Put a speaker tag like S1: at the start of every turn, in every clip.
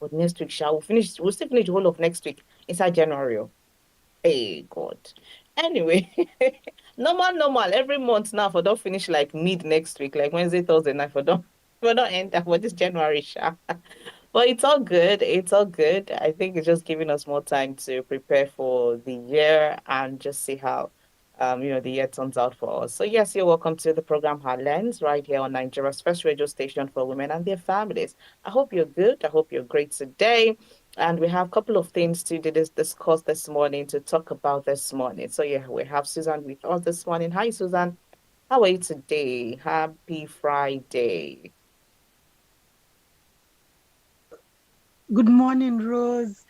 S1: But next week, shall we finish? We'll still finish the whole of next week inside January. Oh. Hey God. Anyway, normal. Every month now for don't finish like mid next week, like Wednesday, Thursday night for don't end up for this January, sha. But it's all good. It's all good. I think it's just giving us more time to prepare for the year and just see how the year turns out for us. So yes, you're welcome to the program Lens right here on Nigeria's first radio station for women and their families. I hope you're good. I hope you're great today. And we have a couple of things to discuss this morning, to talk about this morning. So yeah, we have Susan with us this morning. Hi, Susan. How are you today? Happy Friday.
S2: Good morning, Rose.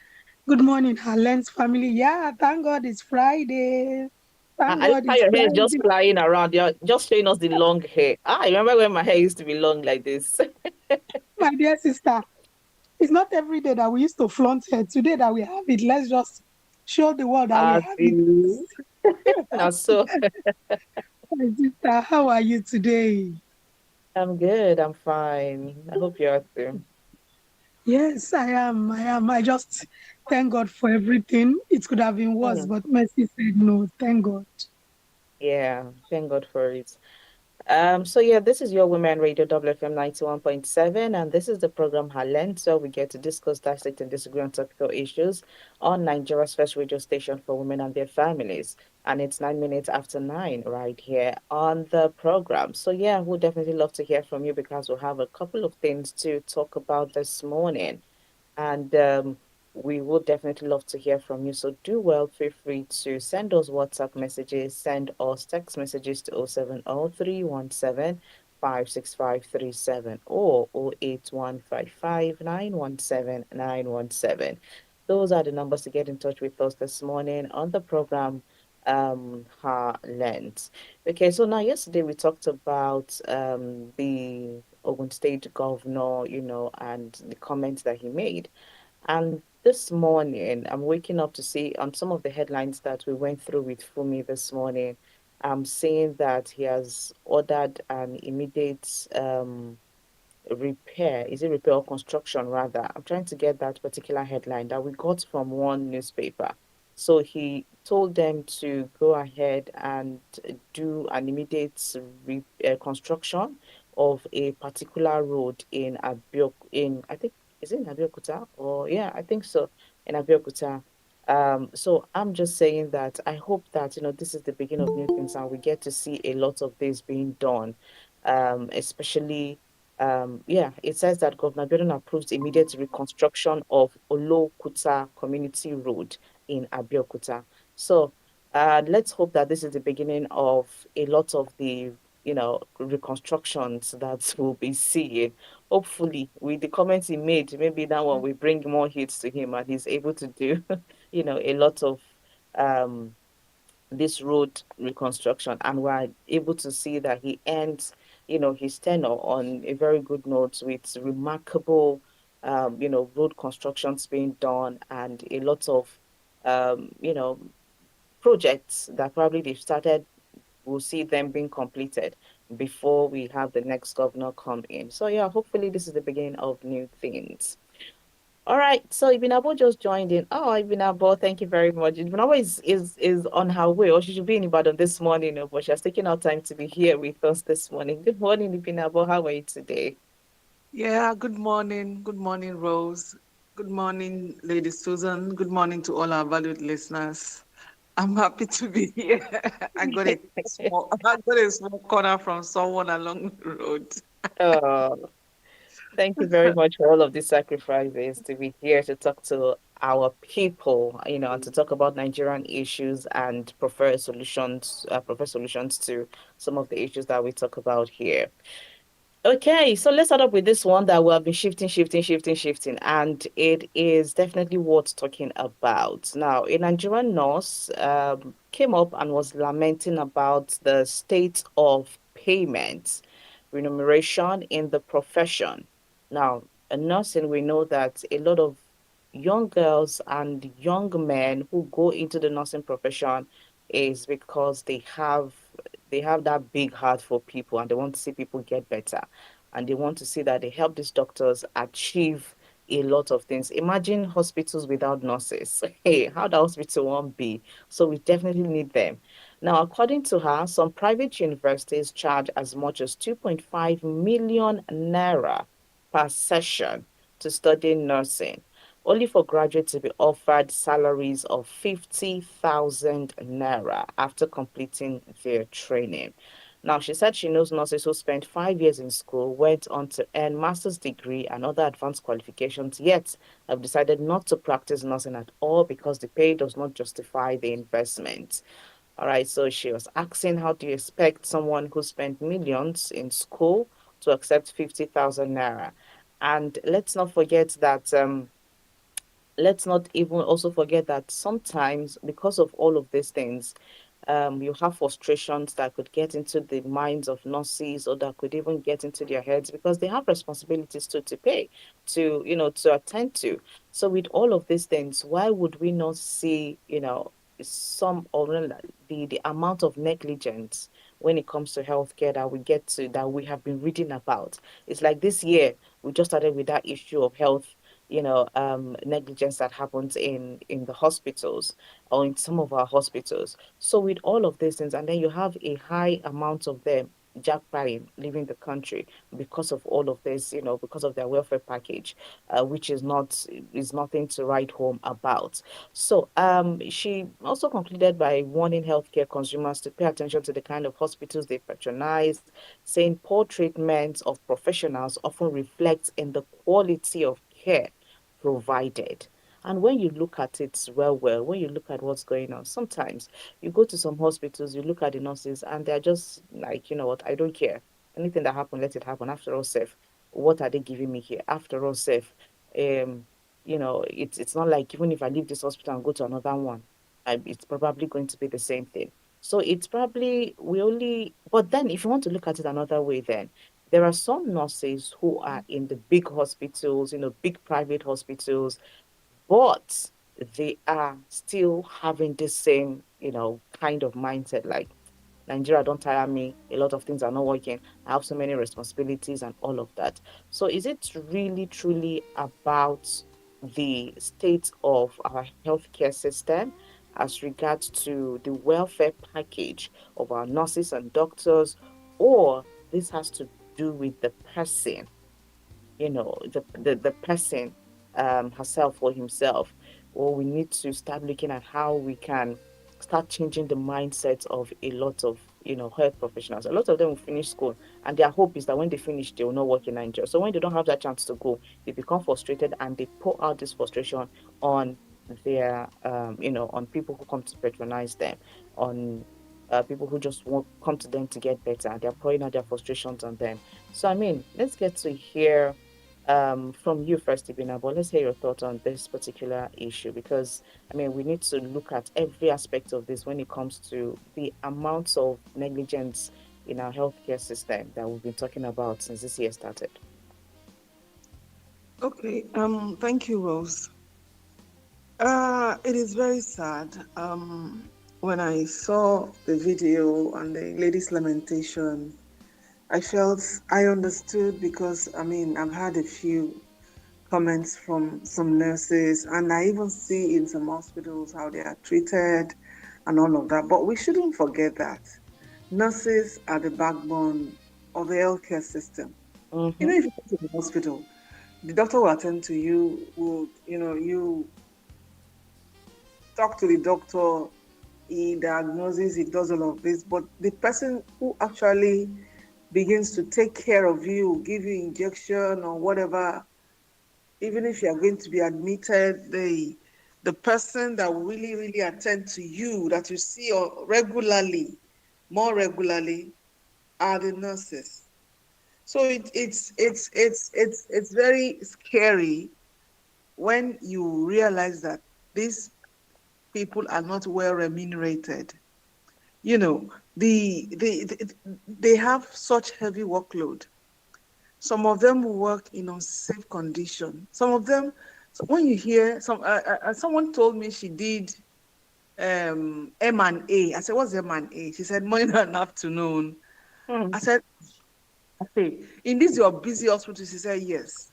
S2: Good morning, Helen's family. Yeah, thank God it's Friday. Thank
S1: I like
S2: God
S1: how
S2: it's
S1: your hair is just
S2: Friday.
S1: flying around. You're just showing us the long hair. I remember when my hair used to be long like this.
S2: My dear sister, it's not every day that we used to flaunt it. Today that we have it, let's just show the world that we
S1: As
S2: have it.
S1: you. Now, so
S2: My sister, how are you today?
S1: I'm good. I'm fine. I hope you're too.
S2: Yes, I am. I am. I just thank God for everything. It could have been worse,
S1: Mm,
S2: but Mercy said no. Thank God.
S1: yeah, thank God for it. So yeah, this is your Women Radio WFM 91.7, and this is the program Halent, so we get to discuss, dissect, and disagree on topical issues on Nigeria's first radio station for women and their families. And it's 9 minutes after 9 right here on the program. So yeah, we'll definitely love to hear from you because we'll have a couple of things to talk about this morning. And we would definitely love to hear from you. So do well, feel free to send us WhatsApp messages, send us text messages to 070 317 56537 or 08155 917 917. Those are the numbers to get in touch with us this morning on the program Her Lens. Okay, so now yesterday we talked about the Ogun State governor, and the comments that he made. And this morning, I'm waking up to see on some of the headlines that we went through with Fumi this morning, I'm seeing that he has ordered an immediate repair. Is it repair or construction rather? I'm trying to get that particular headline that we got from one newspaper. So he told them to go ahead and do an immediate construction of a particular road in I think, is it in Abeokuta? Or yeah, I think so, in Abeokuta. So I'm just saying that I hope that, this is the beginning of new things and we get to see a lot of this being done, especially yeah, it says that Governor Biden approves immediate reconstruction of Olokuta Community Road in Abeokuta. So let's hope that this is the beginning of a lot of the, reconstructions that we'll be seeing. Hopefully, with the comments he made, maybe that one will bring more hits to him and he's able to do, a lot of um this road reconstruction, and we're able to see that he ends his tenure on a very good note with remarkable road constructions being done and a lot of projects that probably they've started. We'll see them being completed before we have the next governor come in. So yeah, hopefully this is the beginning of new things. All right, so Ibinabo just joined in. Oh, Ibinabo, thank you very much. Ibinabo is on her way, or she should be in Ibadan this morning, but she has taken out time to be here with us this morning. Good morning, Ibinabo. How are you today?
S3: Yeah, good morning. Good morning, Rose. Good morning, Lady Susan. Good morning to all our valued listeners. I'm happy to be here. I got a small corner from someone along the road.
S1: Oh, thank you very much for all of these sacrifices to be here to talk to our people, and to talk about Nigerian issues and prefer solutions to some of the issues that we talk about here. Okay, so let's start up with this one that we have been shifting, and it is definitely worth talking about. Now, a Nigerian nurse came up and was lamenting about the state of payments, remuneration in the profession. Now, in nursing, we know that a lot of young girls and young men who go into the nursing profession is because they have that big heart for people and they want to see people get better and they want to see that they help these doctors achieve a lot of things. Imagine hospitals without nurses. Hey, how the hospital won't be? So we definitely need them. Now, according to her, some private universities charge as much as 2.5 million naira per session to study nursing, only for graduates to be offered salaries of 50,000 naira after completing their training. Now, she said she knows nurses who spent 5 years in school, went on to earn master's degree and other advanced qualifications, yet have decided not to practice nursing at all because the pay does not justify the investment. All right, so she was asking, how do you expect someone who spent millions in school to accept 50,000 naira? And let's not even also forget that sometimes because of all of these things, you have frustrations that could get into the minds of nurses or that could even get into their heads because they have responsibilities to pay, to attend to. So with all of these things, why would we not see, some of the amount of negligence when it comes to healthcare that we have been reading about? It's like this year we just started with that issue of health, negligence that happens in the hospitals or in some of our hospitals. So with all of these things, and then you have a high amount of them jackpotting leaving the country because of all of this, because of their welfare package, which is nothing to write home about. So she also concluded by warning healthcare consumers to pay attention to the kind of hospitals they patronize, saying poor treatment of professionals often reflects in the quality of care provided. And when you look at it when you look at what's going on, sometimes you go to some hospitals, you look at the nurses, and they're just like, you know what, I don't care. Anything that happen, let it happen. After all, safe. What are they giving me here? After all, safe. Um, it's not like even if I leave this hospital and go to another one, it's probably going to be the same thing. So it's probably but then if you want to look at it another way, then there are some nurses who are in the big hospitals, big private hospitals, but they are still having the same, kind of mindset like, Nigeria, don't tire me. A lot of things are not working. I have so many responsibilities and all of that. So, is it really, truly about the state of our healthcare system as regards to the welfare package of our nurses and doctors, or this has to do with the person? The person herself or himself, or we need to start looking at how we can start changing the mindset of a lot of health professionals. A lot of them will finish school and their hope is that when they finish they will not work in Nigeria. So when they don't have that chance to go, they become frustrated and they pour out this frustration on their on people who come to patronize them, on people who just want come to them to get better. They're pouring out their frustrations on them. So I mean, let's get to hear from you first, Ibina, but let's hear your thoughts on this particular issue because I mean we need to look at every aspect of this when it comes to the amounts of negligence in our healthcare system that we've been talking about since this year started.
S3: Okay, thank you, Rose. It is very sad. When I saw the video and the lady's lamentation, I understood because I mean, I've had a few comments from some nurses, and I even see in some hospitals how they are treated and all of that. But we shouldn't forget that nurses are the backbone of the healthcare system. You
S1: Mm-hmm.
S3: know, if you go to the hospital, the doctor will attend to you, you talk to the doctor, he diagnoses, he does all of this, but the person who actually begins to take care of you, give you injection or whatever, even if you are going to be admitted, the person that will really, really attend to you, that you see regularly, more regularly, are the nurses. So it's very scary when you realize that these people are not well remunerated. You know, they have such heavy workload. Some of them work in unsafe condition. Some of them, so when you hear someone told me she did M&A. I said, what's M&A? She said morning and afternoon. I said, okay, in this your busy hospital? She said, yes.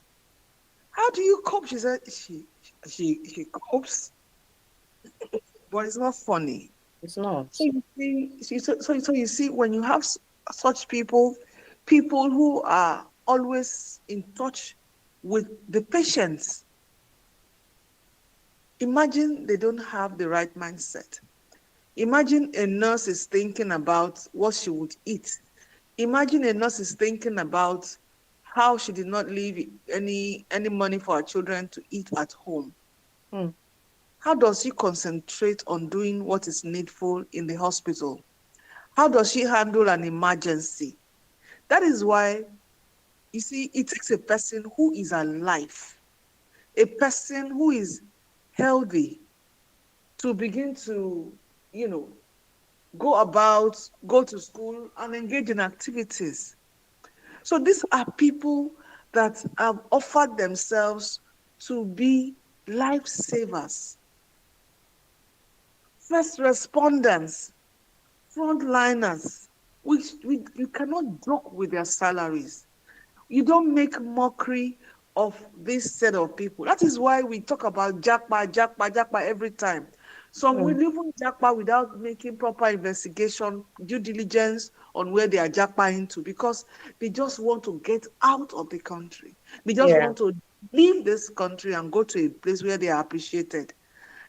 S3: How do you cope? She said she copes, but it's not funny.
S1: It's
S3: So
S1: not.
S3: you see, so you see, when you have such people, people who are always in touch with the patients, imagine they don't have the right mindset. Imagine a nurse is thinking about what she would eat. Imagine a nurse is thinking about how she did not leave any money for her children to eat at home.
S1: Mm,
S3: How does she concentrate on doing what is needful in the hospital? How does she handle an emergency? That is why, you see, it takes a person who is alive, a person who is healthy, to begin to, you know, go about, go to school, and engage in activities. So these are people that have offered themselves to be lifesavers, first responders, frontliners. We cannot joke with their salaries. You don't make mockery of this set of people. That is why we talk about jackpot every time. Some will
S1: mm,
S3: even jackpot without making proper investigation, due diligence on where they are jackpot into, because they just want to get out of the country. They just
S1: yeah.
S3: want to leave this country and go to a place where they are appreciated.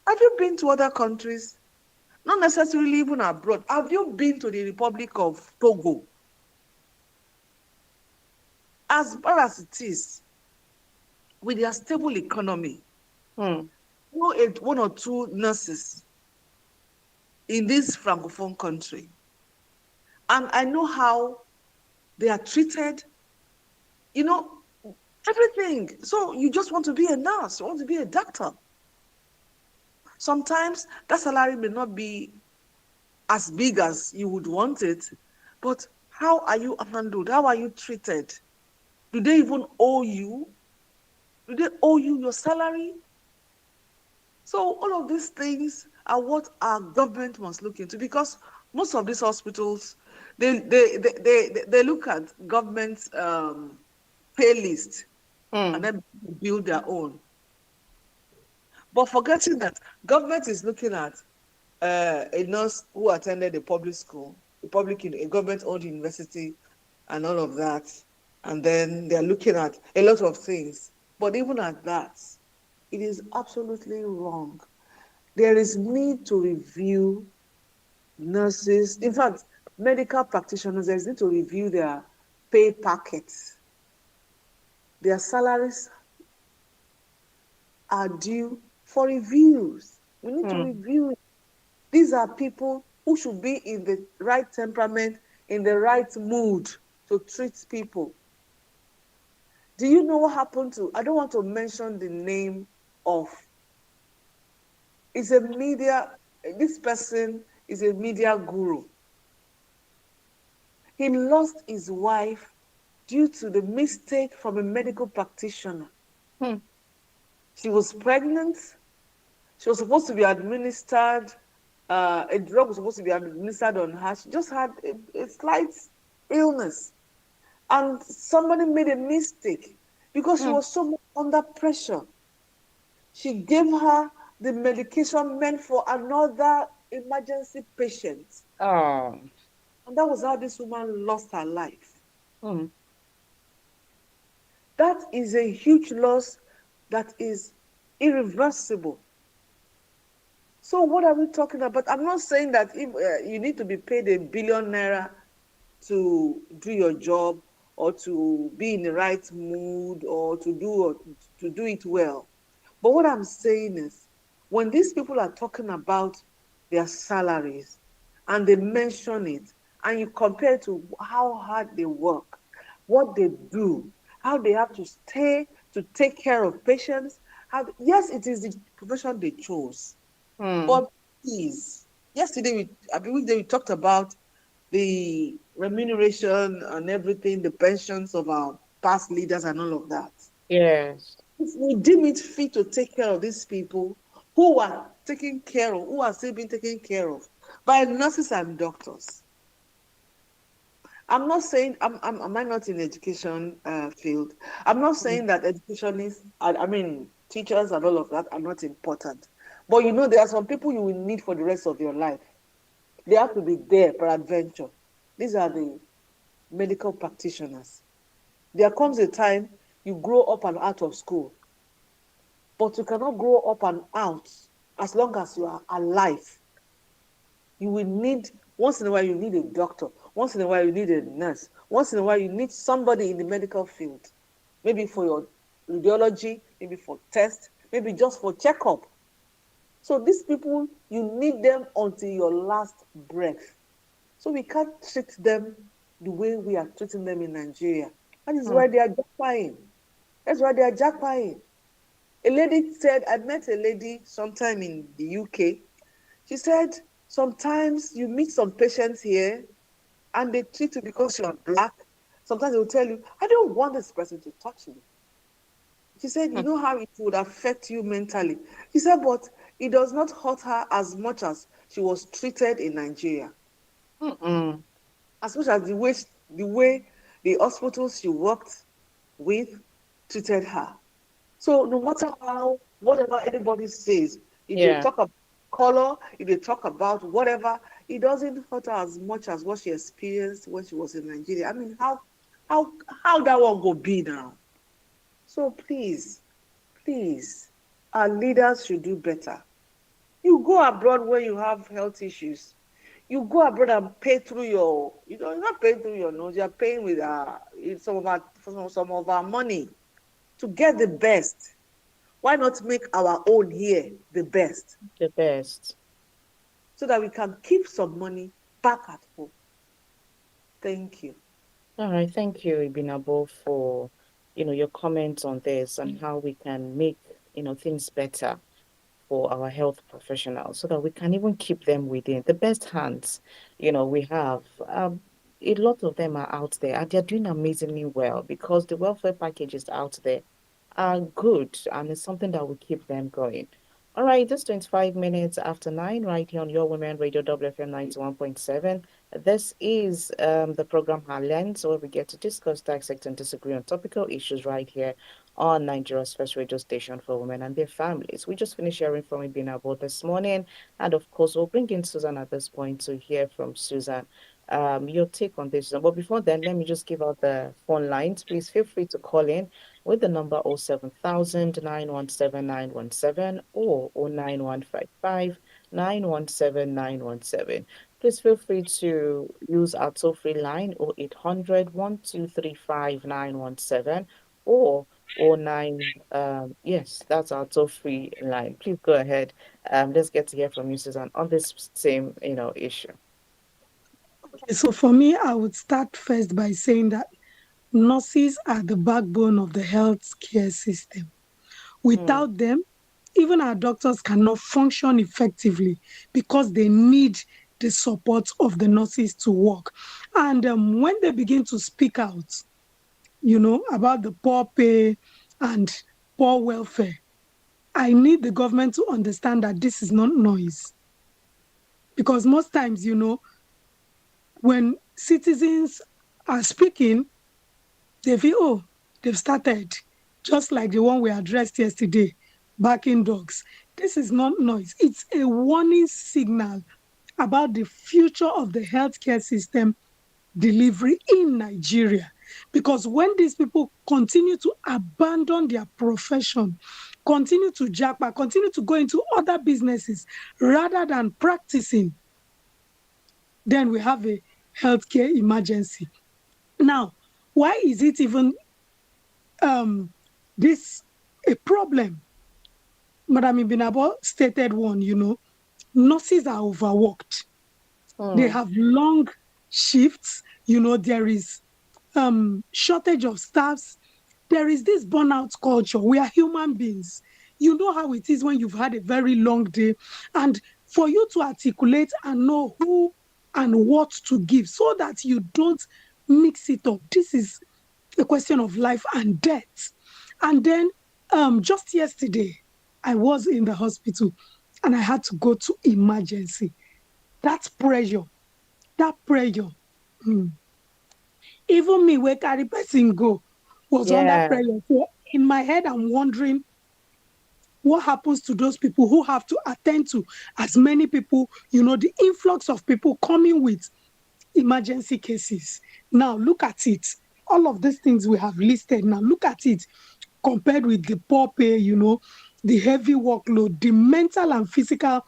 S3: Have you been to other countries? Not necessarily even abroad. Have you been to the Republic of Togo? As far as it is, with their stable economy,
S1: Mm,
S3: know one or two nurses in this francophone country, and I know how they are treated, you know, everything. So you just want to be a nurse, you want to be a doctor. Sometimes that salary may not be as big as you would want it, but how are you handled? How are you treated? Do they even owe you? Do they owe you your salary? So all of these things are what our government must look into, because most of these hospitals, they look at government pay list and
S1: mm,
S3: then build their own. But forgetting that government is looking at a nurse who attended a public school, a government-owned university, and all of that, and then they're looking at a lot of things. But even at that, it is absolutely wrong. There is need to review nurses, in fact, medical practitioners, there's need to review their pay packets. Their salaries are due for reviews. We need to
S1: mm,
S3: review it. These are people who should be in the right temperament, in the right mood to treat people. Do you know what happened to, I don't want to mention the name of, it's a media, this person is a media guru. He lost his wife due to the mistake from a medical practitioner.
S1: mm.
S3: She was pregnant. She was supposed to be administered, a drug was supposed to be administered on her. She just had a slight illness. And somebody made a mistake because she
S1: Mm.
S3: was so much under pressure. She gave her the medication meant for another emergency patient.
S1: Oh.
S3: And that was how this woman lost her life.
S1: Mm,
S3: That is a huge loss that is irreversible. So what are we talking about? I'm not saying that if you need to be paid a 1 billion naira to do your job, or to be in the right mood, or to do it well. But what I'm saying is, when these people are talking about their salaries and they mention it, and you compare to how hard they work, what they do, how they have to stay to take care of patients, yes, it is the profession they chose.
S1: mm.
S3: But please, weekday we talked about the remuneration and everything, the pensions of our past leaders and all of that.
S1: Yes.
S3: If we deem it fit to take care of these people who are taken care of, who are still being taken care of by nurses and doctors, I'm not saying am I not in education field? I'm not
S1: Mm.
S3: saying that educationists, I mean teachers and all of that are not important. But you know, there are some people you will need for the rest of your life. They have to be there per adventure. These are the medical practitioners. There comes a time you grow up and out of school, but you cannot grow up and out as long as you are alive. You will need, once in a while, you need a doctor. Once in a while, you need a nurse. Once in a while, you need somebody in the medical field. Maybe for your radiology, maybe for test, maybe just for checkup. So these people, you need them until your last breath. So we can't treat them the way we are treating them in Nigeria. That is
S1: Mm.
S3: why they are jackpying. That's why they are jackpying. A lady said, I met a lady sometime in the UK. She said, sometimes you meet some patients here and they treat you because you're black. Sometimes they will tell you, I don't want this person to touch me. She said, you
S1: Mm.
S3: know how it would affect you mentally. She said, but it does not hurt her as much as she was treated in Nigeria.
S1: Mm-mm.
S3: As much as the way the hospitals she worked with treated her. So no matter how, whatever anybody says, if they
S1: Yeah,
S3: talk about color, if they talk about whatever, it doesn't hurt her as much as what she experienced when she was in Nigeria. I mean, how how that one go be now? So please, please, our leaders should do better. You go abroad when you have health issues. You go abroad and pay through your, you're not paying through your nose, you're paying with some of our money to get the best. Why not make our own here the best
S1: the best.
S3: so that we can keep some money back at home? Thank you.
S1: All right, thank you, Ibinabo, for your comments on this and how we can make things better for our health professionals so that we can even keep them within the best hands we have. A lot of them are out there and they're doing amazingly well because the welfare packages out there are good and it's something that will keep them going. All right, just 25 minutes after 9, right here on Your Women Radio WFM 91.7. This is the program Her Lens, where we get to discuss, dissect, and disagree on topical issues right here on Nigeria's first radio station for women and their families. We just finished hearing from Ibina about this morning, and of course, we'll bring in Susan at this point to hear from Susan. Your take on this. But before then, let me just give out the phone lines. Please feel free to call in with the number 07000 or 09155 Please feel free to use our toll-free line 0800 or 09 yes, that's our toll-free line. Please go ahead. Let's get to hear from you, Susan, on this same issue.
S2: Okay, so for me, I would start first by saying that nurses are the backbone of the healthcare system.
S1: Mm,
S2: Without them, even our doctors cannot function effectively because they need the support of the nurses to work. And when they begin to speak out, about the poor pay and poor welfare, I need the government to understand that this is not noise. Because most times, when citizens are speaking, they feel, oh, they've started, just like the one we addressed yesterday, barking dogs. This is not noise. It's a warning signal about the future of the healthcare system delivery in Nigeria. Because when these people continue to abandon their profession, continue to jackpot, continue to go into other businesses rather than practicing, then we have a healthcare emergency. Now, why is it even um, this a problem? Madam Ibinabo stated one, nurses are overworked. They
S1: mm,
S2: have long shifts. There is shortage of staffs. There is this burnout culture. We are human beings. You know how it is when you've had a very long day, and for you to articulate and know who and what to give so that you don't mix it up. This is a question of life and death. And then just yesterday, I was in the hospital and I had to go to emergency. That pressure, that pressure. Hmm. Even me, where carry person go, was under
S1: Yeah.
S2: pressure. So in my head, I'm wondering what happens to those people who have to attend to as many people, the influx of people coming with emergency cases. Now, look at it. All of these things we have listed, now look at it compared with the poor pay, the heavy workload, the mental and physical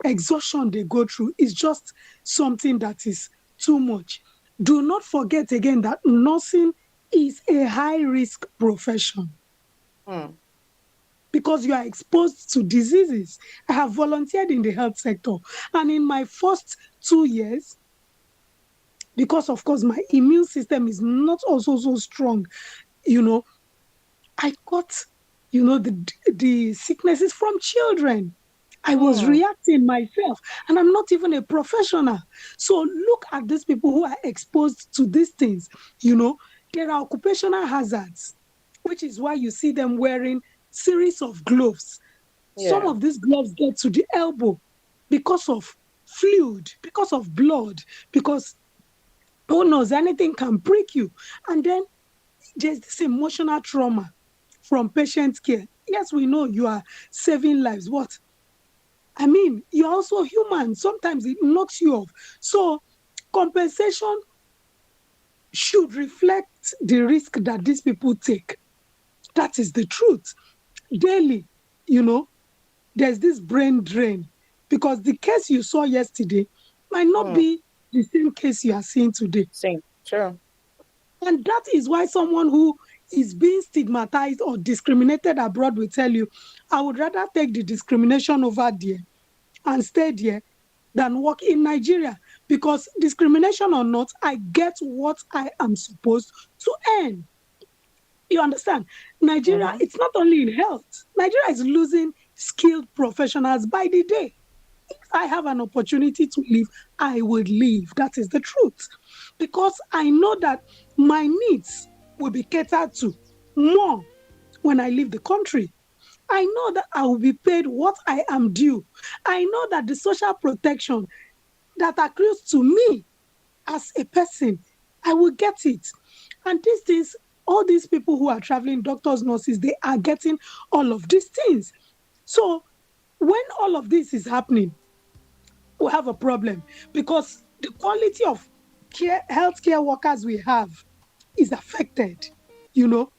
S2: exhaustion they go through is just something that is too much. Do not forget again that nursing is a high risk profession
S1: Mm.
S2: because you are exposed to diseases. I have volunteered in the health sector, and in my first 2 years, because of course my immune system is not also so strong, you know, I got, the sicknesses from children. I was
S1: Mm.
S2: reacting myself, and I'm not even a professional. So look at these people who are exposed to these things. You know, there are occupational hazards, which is why you see them wearing series of gloves. Some
S1: Yeah.
S2: of these gloves get to the elbow because of fluid, because of blood, because who knows, anything can break you. And then there's this emotional trauma from patient care. Yes, we know you are saving lives, but I mean, you're also human. Sometimes it knocks you off. So, compensation should reflect the risk that these people take. That is the truth. Daily, you know, there's this brain drain because the case you saw yesterday might not
S1: Mm.
S2: be the same case you are seeing today.
S1: Same. True.
S2: And that is why someone who is being stigmatized or discriminated abroad will tell you, I would rather take the discrimination over there and stay there than work in Nigeria. Because discrimination or not, I get what I am supposed to earn. You understand? Nigeria,
S1: Mm-hmm.
S2: it's not only in health. Nigeria is losing skilled professionals by the day. If I have an opportunity to leave, I would leave. That is the truth. Because I know that my needs will be catered to more when I leave the country. I know that I will be paid what I am due. I know that the social protection that accrues to me as a person, I will get it. And these things, all these people who are traveling, doctors, nurses, they are getting all of these things. So when all of this is happening, we have a problem because the quality of care, healthcare workers we have is affected. You know,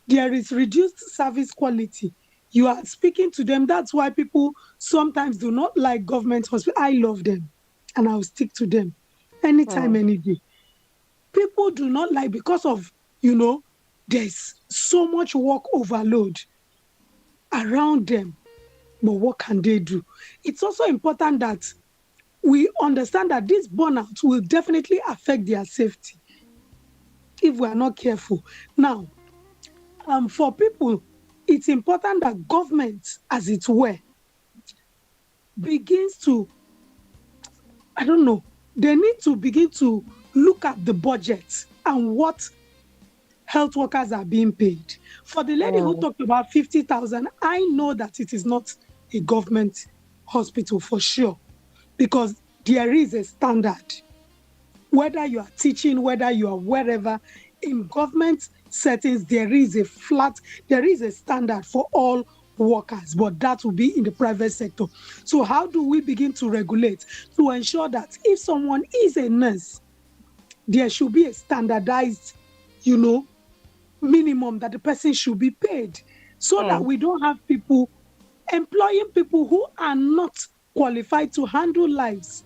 S2: there is reduced service quality. You are speaking to them. That's why people sometimes do not like government hospitals. I love them and I'll stick to them anytime,
S1: Mm.
S2: any day. People do not like because of, you know, there's so much work overload around them. But what can they do? It's also important that we understand that this burnout will definitely affect their safety if we are not careful. Now, for people, it's important that government, as it were, begins to, I don't know, they need to begin to look at the budget and what health workers are being paid. For the lady who
S1: Mm.
S2: talked about 50,000, I know that it is not a government hospital for sure because there is a standard. Whether you are teaching, whether you are wherever, in government settings, there is a standard for all workers, but that will be in the private sector. So, how do we begin to regulate to ensure that if someone is a nurse, there should be a standardized, you know, minimum that the person should be paid so that
S1: Mm.
S2: we don't have people employing people who are not qualified to handle lives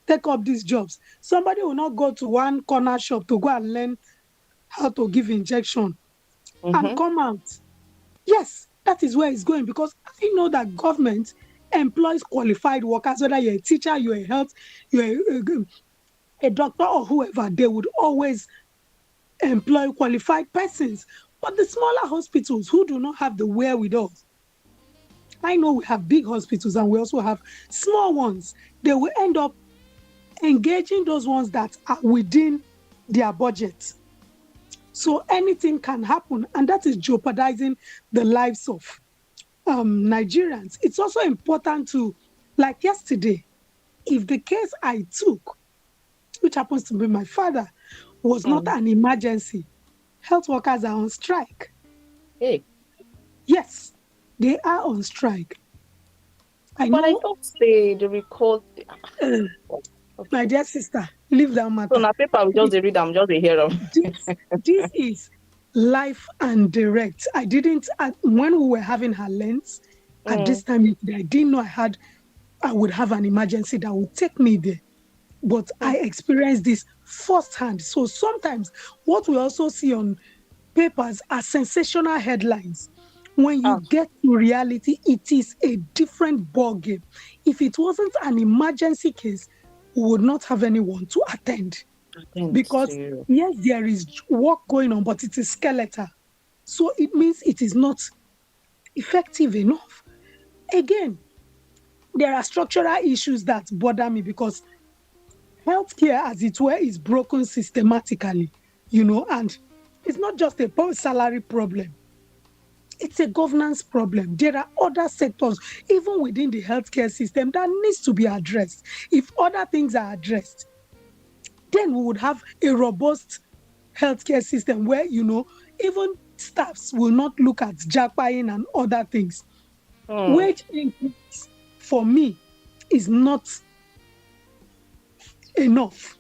S2: take up these jobs. Somebody will not go to one corner shop to go and learn how to give injection and
S1: Mm-hmm.
S2: come out. Yes, that is where it's going because I know that government employs qualified workers, whether you're a teacher, you're a health, you're a doctor or whoever, they would always employ qualified persons. But the smaller hospitals who do not have the wherewithal, I know we have big hospitals and we also have small ones, they will end up engaging those ones that are within their budget. So anything can happen, and that is jeopardizing the lives of Nigerians. It's also important to, like yesterday, if the case I took, which happens to be my father, was not
S1: Mm.
S2: an emergency, health workers are on strike.
S1: Hey,
S2: Yes, they are on strike. I
S1: but I
S2: know,
S1: thought they recalled.
S2: uh, my
S1: Okay.
S2: dear sister, leave that
S1: So
S2: matter.
S1: now paper we just
S2: This,
S1: dey read am, just dey hear am.
S2: this is life and direct. I didn't, when we were having her lens at this
S1: Mm.
S2: time, I didn't know I would have an emergency that would take me there. But
S1: Mm.
S2: I experienced this firsthand. So sometimes what we also see on papers are sensational headlines. When you
S1: Ah,
S2: get to reality, it is a different ball game. If it wasn't an emergency case, we would not have anyone to attend
S1: attend to
S2: because
S1: you.
S2: yes, there is work going on, but it is skeletal. So it means it is not effective enough. Again, there are structural issues that bother me because healthcare, as it were, is broken systematically, and it's not just a salary problem. It's a governance problem. There are other sectors, even within the healthcare system, that needs to be addressed. If other things are addressed, then we would have a robust healthcare system where, even staffs will not look at jackpying and other things.
S1: Mm.
S2: Wage increase, for me, is not enough.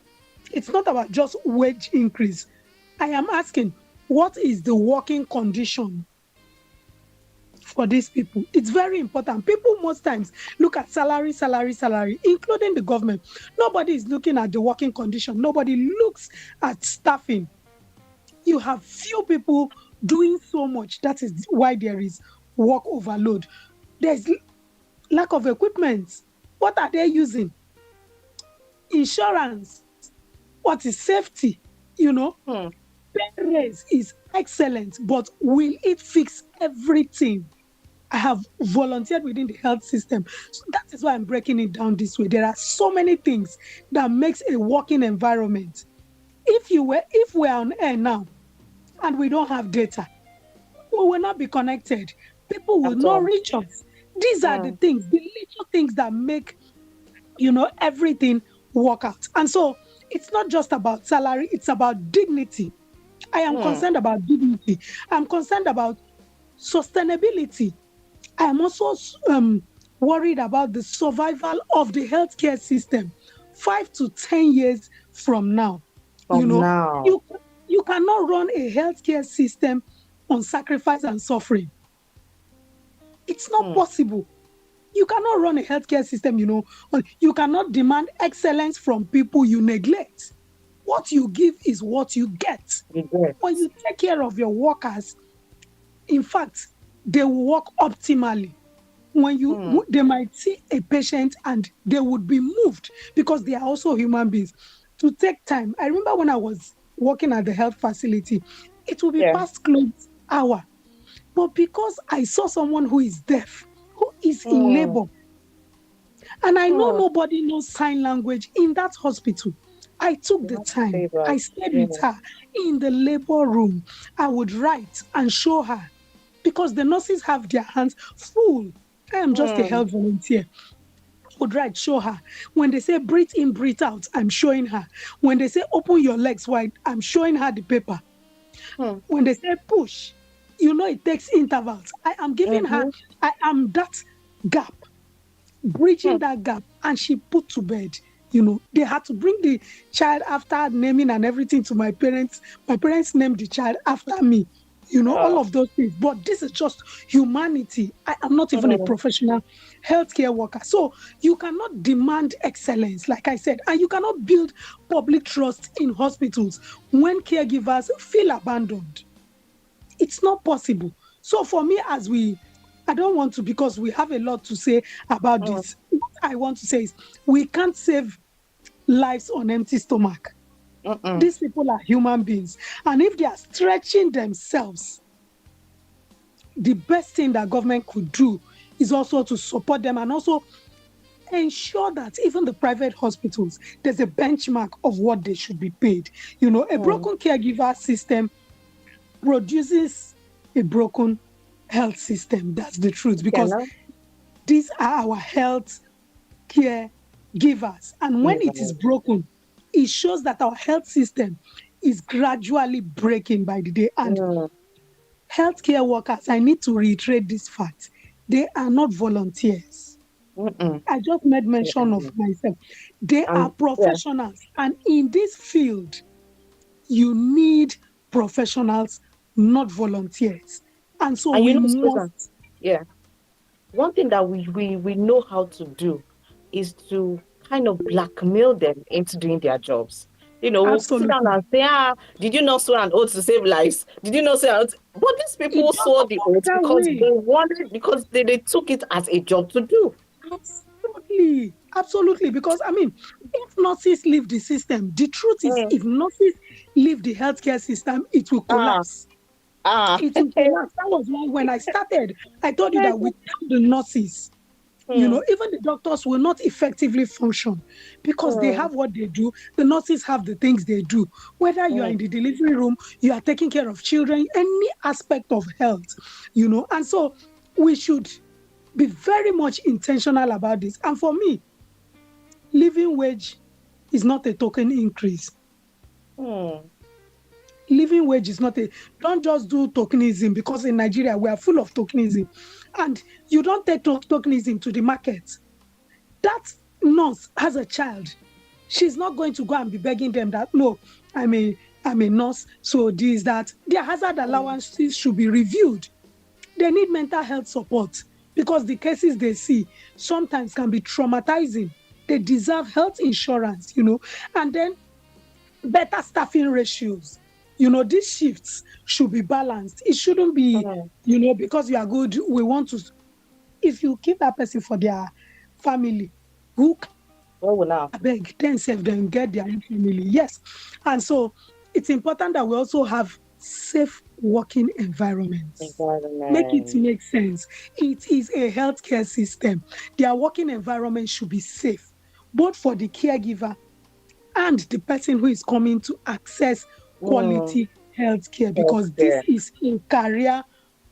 S2: It's not about just wage increase. I am asking, what is the working condition for these people? It's very important. People most times look at salary, salary, salary, including the government. Nobody is looking at the working condition. Nobody looks at staffing. You have few people doing so much. That is why there is work overload. There's lack of equipment. What are they using? Insurance. What is safety? You know,
S1: Mm.
S2: pay raise is excellent, but will it fix everything? I have volunteered within the health system. So that is why I'm breaking it down this way. There are so many things that makes a working environment. If we're on air now and we don't have data, we will not be connected. People will
S1: At
S2: not
S1: all.
S2: reach us. These are the
S1: Mm.
S2: things, the little things that make everything work out. And so it's not just about salary, it's about dignity. I am
S1: Mm.
S2: concerned about dignity. I'm concerned about sustainability. I am also worried about the survival of the healthcare system 5 to 10 years from now. You
S1: From
S2: know,
S1: now.
S2: you you cannot run a healthcare system on sacrifice and suffering. It's not
S1: Mm.
S2: possible. You cannot run a healthcare system, you cannot demand excellence from people you neglect. What you give is what you get.
S1: Regret.
S2: When you take care of your workers, in fact, they will work optimally. When
S1: Mm.
S2: they might see a patient and they would be moved because they are also human beings to take time. I remember when I was working at the health facility, it will be
S1: Yeah.
S2: past close hour. But because I saw someone who is deaf, who is in
S1: Mm.
S2: labor, and I know
S1: Mm.
S2: nobody knows sign language in that hospital, I took
S1: You
S2: the
S1: have to
S2: time.
S1: say that.
S2: I stayed
S1: Yeah.
S2: with her in the labor room. I would write and show her because the nurses have their hands full. I am just a
S1: Mm.
S2: health volunteer. Would write, show her. When they say breathe in, breathe out, I'm showing her. When they say open your legs wide, I'm showing her the paper.
S1: Mm.
S2: When they say push, it takes intervals. I am giving her,
S1: Mm-hmm.
S2: I am that gap, bridging
S1: Mm.
S2: that gap, and she put to bed. They had to bring the child after naming and everything to my parents. My parents named the child after me. All
S1: Ah.
S2: of those things. But this is just humanity. I am not even a
S1: Mm.
S2: professional healthcare worker. So you cannot demand excellence, like I said, and you cannot build public trust in hospitals when caregivers feel abandoned. It's not possible. So for me, I don't want to, because we have a lot to say about
S1: Mm.
S2: this. What I want to say is we can't save lives on empty stomach.
S1: Mm-mm.
S2: These people are human beings. And if they are stretching themselves, the best thing that government could do is also to support them and also ensure that even the private hospitals, there's a benchmark of what they should be paid. A
S1: Mm.
S2: broken caregiver system produces a broken health system. That's the truth,
S1: Okay,
S2: because
S1: now
S2: these are our health care givers. And when
S1: give
S2: it is
S1: us.
S2: broken, it shows that our health system is gradually breaking by the day. And
S1: Mm,
S2: healthcare workers, I need to reiterate this fact, they are not volunteers.
S1: mm-mm.
S2: I just made
S1: Yeah,
S2: mention of myself. They are
S1: and yeah,
S2: professionals. And in this field, you need professionals, not volunteers. And so
S1: and
S2: we
S1: Susan,
S2: must,
S1: yeah, one thing that we know how to do is to kind of blackmail them into doing their jobs. We'll sit down
S2: absolutely.
S1: and say, did you not swear an oath to save lives? Did you not swear an oath? But these
S2: It
S1: people swore
S2: doesn't
S1: the
S2: work
S1: oath
S2: that
S1: because
S2: way.
S1: they wanted, because they took it as a job to do.
S2: Absolutely. Absolutely. Because, I mean, if nurses leave the system, the truth is,
S1: Mm.
S2: if nurses leave the healthcare system, it will
S1: Ah,
S2: collapse.
S1: ah.
S2: It will collapse. That was why when I started, I told you that without the nurses,
S1: Mm,
S2: even the doctors will not effectively function because they
S1: mm,
S2: have what they do. The nurses have the things they do. Whether you are
S1: mm,
S2: in the delivery room, you are taking care of children, any aspect of health, And so we should be very much intentional about this. And for me, living wage is not a token increase.
S1: mm,
S2: Living wage is not a, don't just do tokenism because in Nigeria we are full of tokenism. And you don't take tokenism to the market. That nurse has a child. She's not going to go and be begging them that no, I'm a I'm a nurse, so this, that. Their hazard
S1: mm,
S2: allowances should be reviewed. They need mental health support because the cases they see sometimes can be traumatizing. They deserve health insurance, and then better staffing ratios. These shifts should be balanced. It shouldn't be,
S1: mm.
S2: because you are good, we want to. If you keep that person for their family, who
S1: What will now?
S2: beg themselves, then get their own family. Yes. And so it's important that we also have safe working environments. Make it
S1: Environment.
S2: make sense. It is a healthcare system. Their working environment should be safe, both for the caregiver and the person who is coming to access
S1: Mm,
S2: quality healthcare, because this
S1: healthcare.
S2: is a career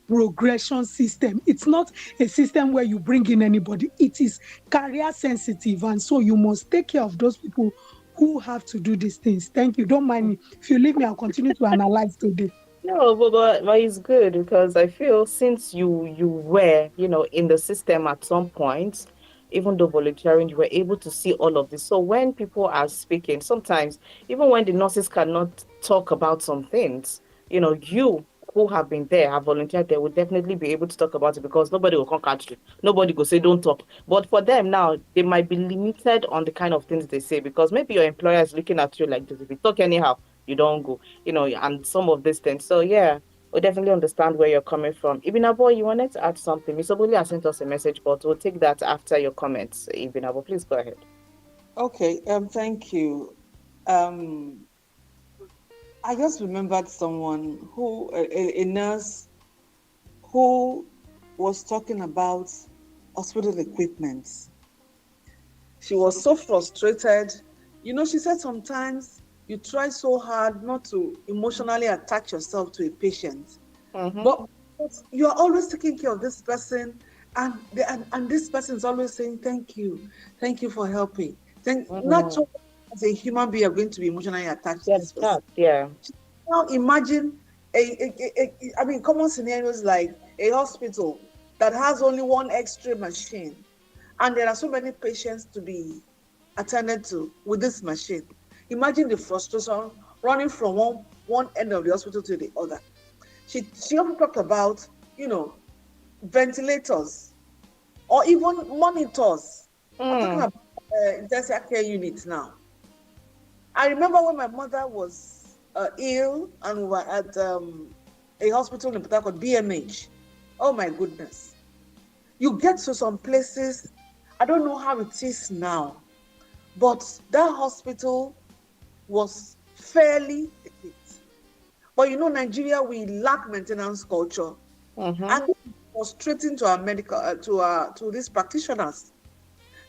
S2: progression system. It's not a system where you bring in anybody. It is career sensitive. And so you must take care of those people who have to do these things. Thank you. Don't mind me. If you leave me, I'll continue to analyze today.
S1: No, but it's good because I feel since you were, in the system at some point, even though volunteering, you were able to see all of this. So when people are speaking, sometimes even when the nurses cannot talk about some things, you who have been there, have volunteered there, will definitely be able to talk about it because nobody will come catch you. Nobody will say don't talk. But for them now, they might be limited on the kind of things they say because maybe your employer is looking at you like this. If you talk anyhow, you don't go, and some of these things. So yeah, we definitely understand where you're coming from. Ibinabo, you wanted to add something. Miss Obuli has sent us a message, but we'll take that after your comments. Ibinabo, please go ahead.
S3: Okay, thank you. Um, I just remembered someone who, a nurse who was talking about hospital equipment. She was so frustrated. She said sometimes you try so hard not to emotionally attach yourself to a patient,
S1: Mm-hmm.
S3: but you are always taking care of this person, and this person is always saying thank you for helping. Then
S1: Mm-hmm.
S3: naturally, as a human being, you're going to be emotionally attached to
S1: Yeah,
S3: this person.
S1: that, yeah.
S3: Now imagine I mean, common scenarios like a hospital that has only one X-ray machine, and there are so many patients to be attended to with this machine. Imagine the frustration running from one end of the hospital to the other. She often talked about, you know, ventilators or even monitors. I'm talking
S1: Mm.
S3: about intensive care units now. I remember when my mother was ill and we were at a hospital in Port Harcourt, BMH. Oh my goodness. You get to some places, I don't know how it is now, but that hospital was fairly equipped. But Nigeria, we lack maintenance culture.
S1: Mm-hmm.
S3: And it's frustrating to our medical, to these practitioners.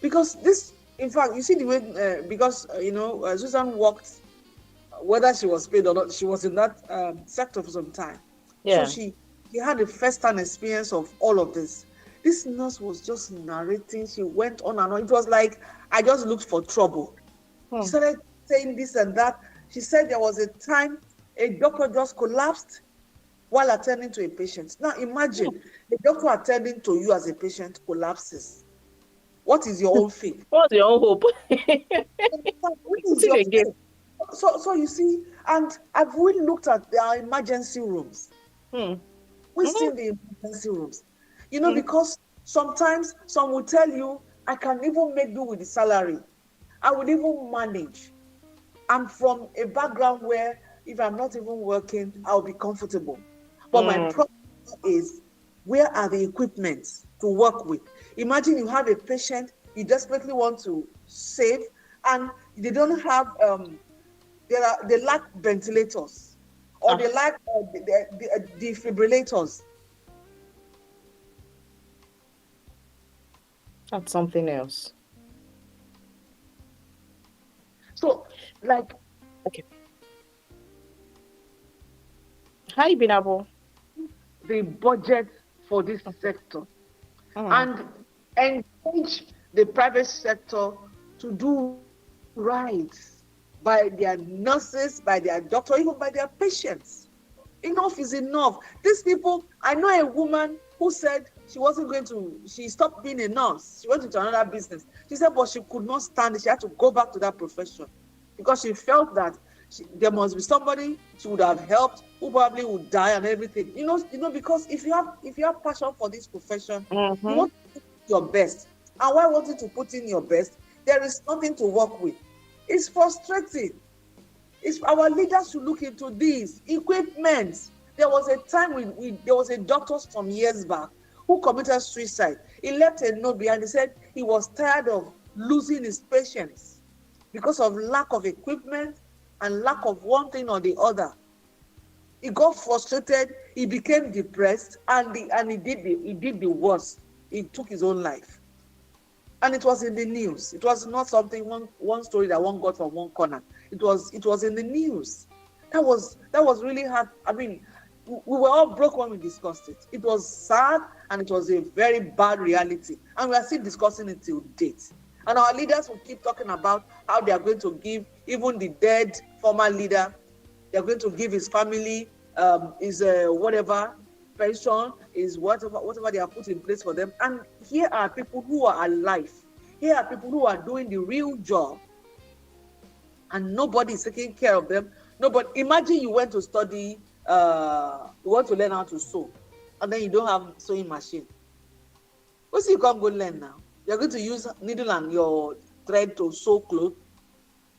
S3: Because this, in fact, you see the way, because, Susan worked, whether she was paid or not, she was in that sector for some time. So
S1: Yeah.
S3: she had a first-hand experience of all of this. This nurse was just narrating. She went on and on. It was like I just looked for trouble. She
S1: Mm.
S3: started saying this and that. She said there was a time a doctor just collapsed while attending to a patient. Now imagine the doctor attending to you as a patient collapses. What is your own fate?
S1: What's your own hope?
S3: What is
S1: Putting
S3: your
S1: again.
S3: fate? So you see, and I've really looked at our emergency rooms.
S1: Hmm.
S3: We've
S1: Mhm.
S3: seen the emergency rooms.
S1: Hmm.
S3: Because sometimes some will tell you, I can even make do with the salary. I would even manage. I'm from a background where if I'm not even working, I'll be comfortable. But my
S1: Hmm.
S3: problem is, where are the equipments to work with? Imagine you have a patient you desperately want to save, and they don't have they lack ventilators, or
S1: Ah,
S3: they lack the defibrillators.
S1: that's something else.
S3: So, like,
S1: Okay. Hi, Binabo.
S3: the budget for this sector
S1: Hmm.
S3: and encourage the private sector to do right by their nurses, by their doctor, even by their patients. Enough is enough. These people, I know a woman who said she wasn't going to, she stopped being a nurse. She went into another business. She said, but she could not stand it. She had to go back to that profession because she felt that there must be somebody she would have helped who probably would die and everything. Because if you have passion for this profession, you
S1: Mm-hmm.
S3: want to put your best. And why wanting to put in your best? There is nothing to work with. It's frustrating. It's our leaders should look into this equipment. There was a time there was a doctor some years back who committed suicide. He left a note behind. He said he was tired of losing his patients because of lack of equipment and lack of one thing or the other. He got frustrated. He became depressed, and he did the worst. He took his own life. And it was in the news. It was not something one story that one got from one corner. It was in the news. That was really hard. I mean, we were all broke when we discussed it. It was sad, and it was a very bad reality, and we are still discussing it till date. And our leaders will keep talking about how they are going to give even the dead former leader, they are going to give his family his whatever pension, is whatever they have put in place for them. And here are people who are alive. Here are people who are doing the real job, and nobody is taking care of them. Nobody. Imagine you went to study, you want to learn how to sew, and then you don't have sewing machine. What's you can't go learn now? You're going to use needle and your thread to sew clothes.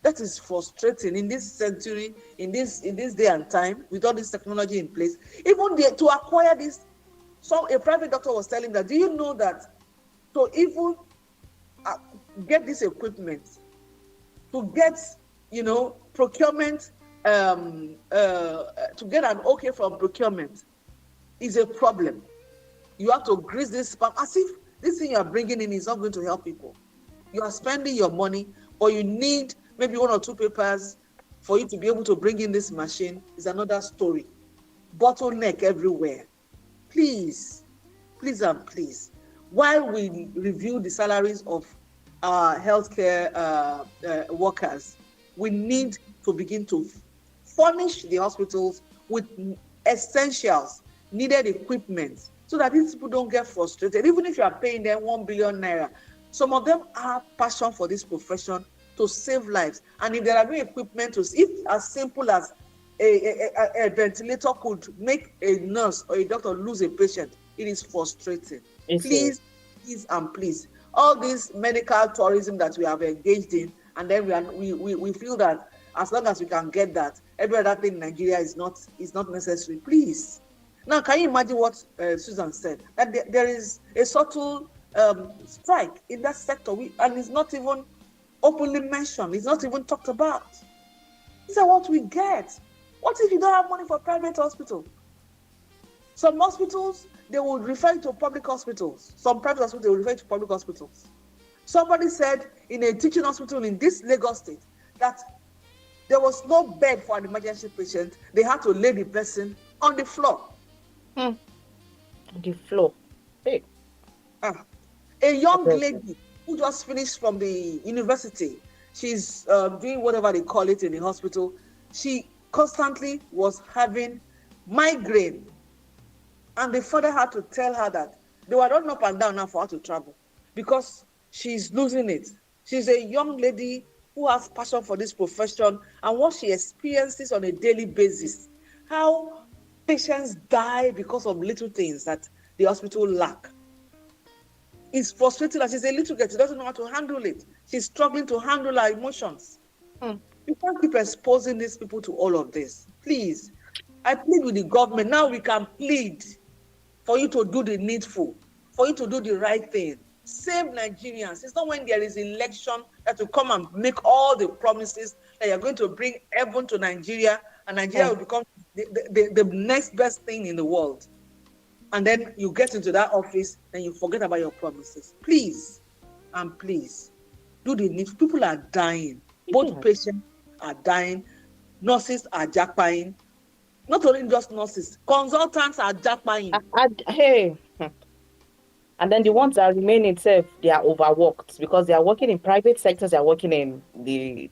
S3: That is frustrating in this century, in this day and time, with all this technology in place. Even to acquire this, a private doctor was telling that, do you know that to even uh, get this equipment, to get procurement, to get an okay from procurement is a problem. You have to grease this spam as if this thing you are bringing in is not going to help people. You are spending your money, but you need maybe one or two papers for you to be able to bring in this machine. Is another story. Bottleneck everywhere. Please, please and please, while we review the salaries of our healthcare workers, we need to begin to furnish the hospitals with essentials, needed equipment, so that these people don't get frustrated. Even if you are paying them 1 billion naira, some of them have passion for this profession to save lives. And if there are no equipment, if as simple as a ventilator could make a nurse or a doctor lose a patient, it is frustrating.
S1: It is.
S3: Please, please, and please, all this medical tourism that we have engaged in, and then we feel that as long as we can get that, every other thing in Nigeria is not necessary. Please. Now, can you imagine what Susan said? That there is a subtle strike in that sector, and it's not even openly mentioned. It's not even talked about. These are what we get. What if you don't have money for private hospital? Some hospitals, they will refer to public hospitals. Some private hospitals, they will refer to public hospitals. Somebody said in a teaching hospital in this Lagos state that there was no bed for an emergency patient. They had to lay the person on the floor.
S1: Hmm. The floor. Hey,
S3: Ah. A
S1: I
S3: young
S1: beg you.
S3: lady who just finished from the university, she's doing whatever they call it in the hospital. She constantly was having migraine, and the father had to tell her that they were running up and down now for her to travel because she's losing it. She's a young lady who has passion for this profession, and what she experiences on a daily basis, how patients die because of little things that the hospital lack. It's frustrating that she's a little girl. She doesn't know how to handle it. She's struggling to handle her emotions.
S1: Hmm.
S3: We can't keep exposing these people to all of this. Please, I plead with the government. Now we can plead for you to do the needful, for you to do the right thing. Save Nigerians. It's not when there is election that you come and make all the promises that you're going to bring heaven to Nigeria, and Nigeria
S1: Hmm.
S3: will become the next best thing in the world. And then you get into that office and you forget about your promises. Please, and please, do the need. People are dying.
S1: People
S3: Both
S1: are,
S3: patients are dying. Nurses are jackpying. Not only just nurses, consultants are jackpying.
S1: hey. And then the ones that remain itself, they are overworked because they are working in private sectors, they are working in the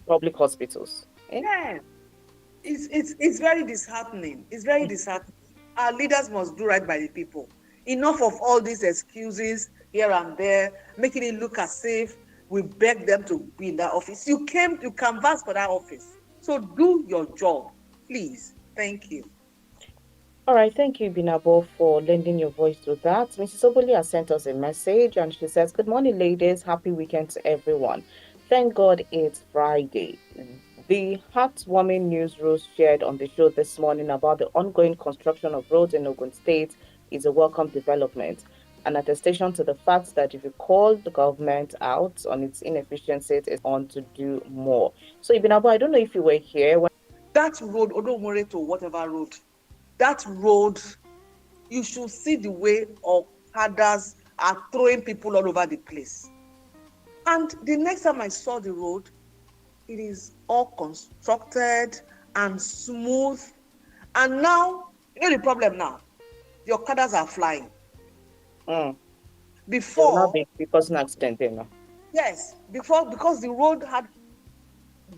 S1: public hospitals. Eh?
S3: Yeah, it's very disheartening. It's very
S1: Mm.
S3: disheartening. Our leaders must do right by the people. Enough of all these excuses here and there, making it look as if we beg them to be in that office. You came, you canvassed for that office. So do your job, please. Thank you.
S1: All right, thank you, Binabo, for lending your voice to that. Mrs. Oboli has sent us a message and she says, "Good morning, ladies. Happy weekend to everyone. Thank God it's Friday." The heartwarming news Rose shared on the show this morning about the ongoing construction of roads in Ogun State is a welcome development, an attestation to the fact that if you call the government out on its inefficiencies, it's on to do more. So, Ibinabo, I don't know if you were here when.
S3: That road, Odomore to whatever road, that road, you should see the way Okadas are throwing people all over the place. And the next time I saw the road, it is all constructed and smooth. And now, you know the problem now? The Okadas are flying.
S1: Mm, there will not
S3: Before,
S1: be causing accident there now.
S3: yes, before, because the road had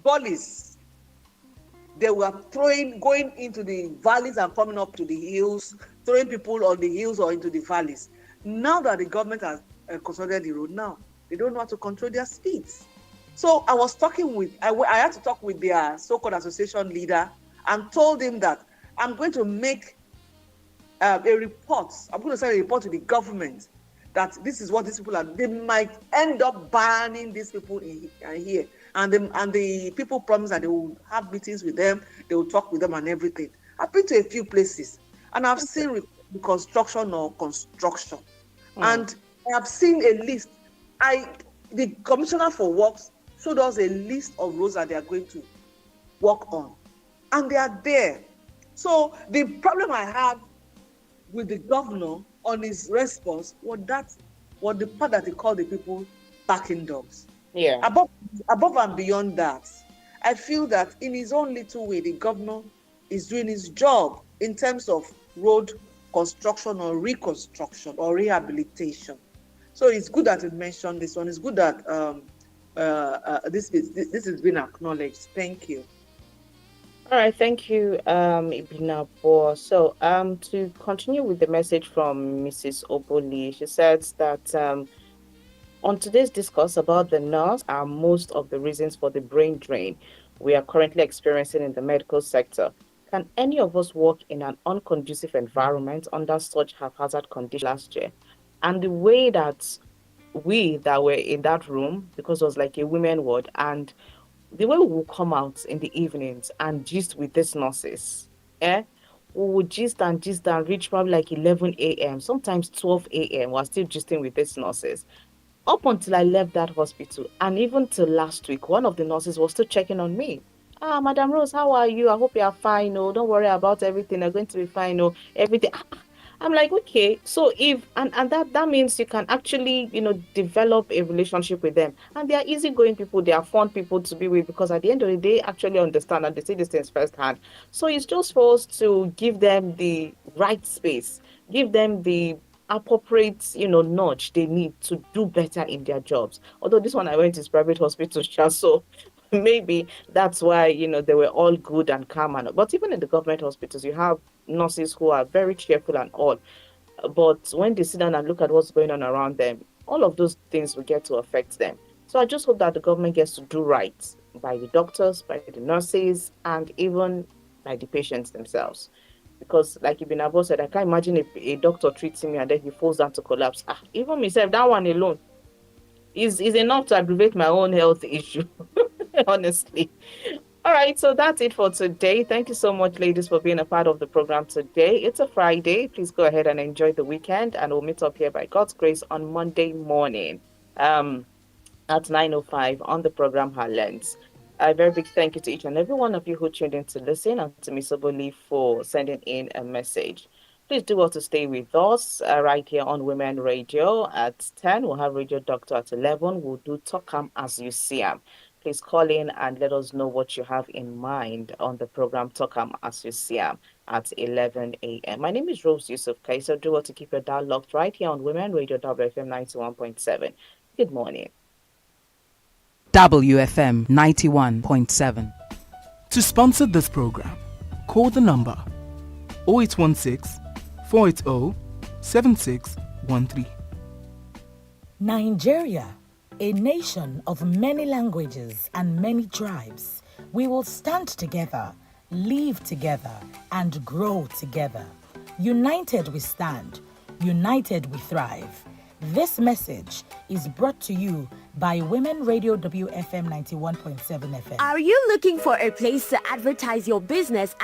S3: gullies, they were throwing, going into the valleys and coming up to the hills, throwing people on the hills or into the valleys. Now that the government has consolidated the road, now they don't know how to control their speeds. So I was talking with, I had to talk with their so-called association leader and told him that I'm going to make a report. I'm going to send a report to the government that this is what these people are. They might end up banning these people here, and the people promise that they will have meetings with them, they will talk with them and everything. I've been to a few places and I've seen reconstruction or construction,
S1: Mm,
S3: and I have seen a list. The commissioner for works showed us a list of roads that they are going to work on, and they are there. So the problem I have with the governor on his response was the part that he called the people barking dogs.
S1: yeah.
S3: Above, above and beyond that, I feel that in his own little way, the governor is doing his job in terms of road construction or reconstruction or rehabilitation. So it's good that you mentioned this one. It's good that this has been acknowledged. Thank you.
S1: All right, thank you, Ibinabo. So, to continue with the message from Mrs. Oboli, she says that on today's discuss about the nurse are most of the reasons for the brain drain we are currently experiencing in the medical sector. Can any of us work in an unconducive environment under such haphazard conditions last year? And the way that we that were in that room, because it was like a women ward, and the way we will come out in the evenings and gist with these nurses, eh? We would gist and reach probably like 11 a.m., sometimes 12 a.m. We're still gisting with these nurses up until I left that hospital, and even till last week, one of the nurses was still checking on me. Ah, Madam Rose, how are you? I hope you are fine. Oh, don't worry about everything. You're going to be fine. Oh, everything. I'm like, okay. So if and that means you can actually, develop a relationship with them. And they are easygoing people, they are fun people to be with because at the end of the day, they actually understand and they see these things firsthand. So it's just for us to give them the right space, give them the appropriate, nudge they need to do better in their jobs. Although this one I went is private hospital, sha, so Maybe that's why, they were all good and calm. But even in the government hospitals, you have nurses who are very cheerful and all. But when they sit down and look at what's going on around them, all of those things will get to affect them. So I just hope that the government gets to do right by the doctors, by the nurses, and even by the patients themselves. Because, like Ibn Abbas said, I can't imagine if a doctor treats me and then he falls down to collapse. Even myself, that one alone is enough to aggravate my own health issue, honestly. All right, so that's it for today. Thank you so much, ladies, for being a part of the program today. It's a Friday. Please go ahead and enjoy the weekend, and we'll meet up here by God's grace on Monday morning. Um, at 9:05 on the program Her Lens. A very big thank you to each and every one of you who tuned in to listen, and to Miss Oboli for sending in a message. Please do well to stay with us right here on Women Radio at 10. We'll have Radio Doctor at 11. We'll do Talkam as you see 'em. Please call in and let us know what you have in mind on the program Talkam as you see 'em at 11 a.m. My name is Rose Yusuf Kaiser. Do well to keep your dial locked right here on Women Radio WFM 91.7. Good morning.
S4: WFM 91.7.
S5: To sponsor this program, call the number 0816 480 7613.
S6: Nigeria, a nation of many languages and many tribes. We will stand together, live together, and grow together. United we stand, united we thrive. This message is brought to you by Women Radio WFM 91.7 FM.
S7: Are you looking for a place to advertise your business